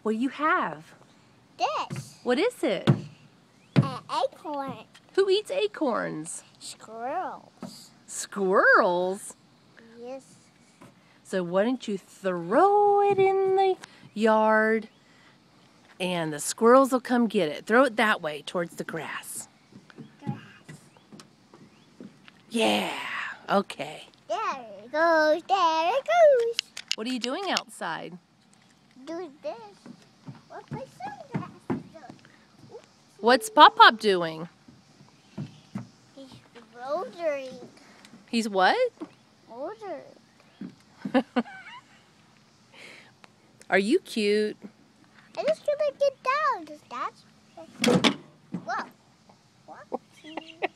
What do you have? This. What is it? An acorn. Who eats acorns? Squirrels. Squirrels? Yes. So why don't you throw it in the yard and the squirrels will come get it. Throw it that way towards the grass. Grass. Yeah. Okay. There it goes. There it goes. What are you doing outside? Do this. What's my sunglasses on? What's Pop doing? He's bouldering. He's what? Bouldering. Are you cute? I'm just gonna get down. Does that? Whoa. What?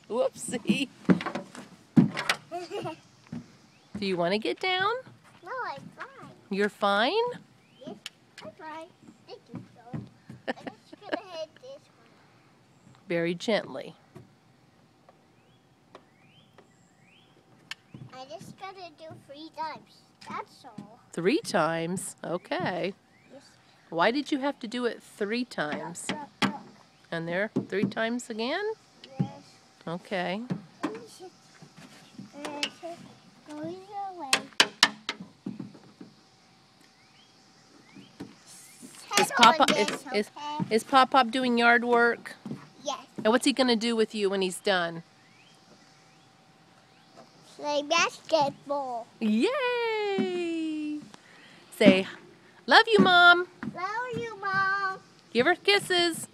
Whoopsie. Do you want to get down? No, I'm fine. You're fine? Yes, I'm fine. Thank you, so. I'm just gonna hit this one. Very gently. I just gotta do 3 times. That's all. 3 times? Okay. Yes. Why did you have to do it 3 times? Look. And there 3 times again? Yes. Okay. Going away. Is Pop doing yard work? Yes. And what's he gonna do with you when he's done? Play basketball. Yay! Say, love you, Mom. Love you, Mom. Give her kisses.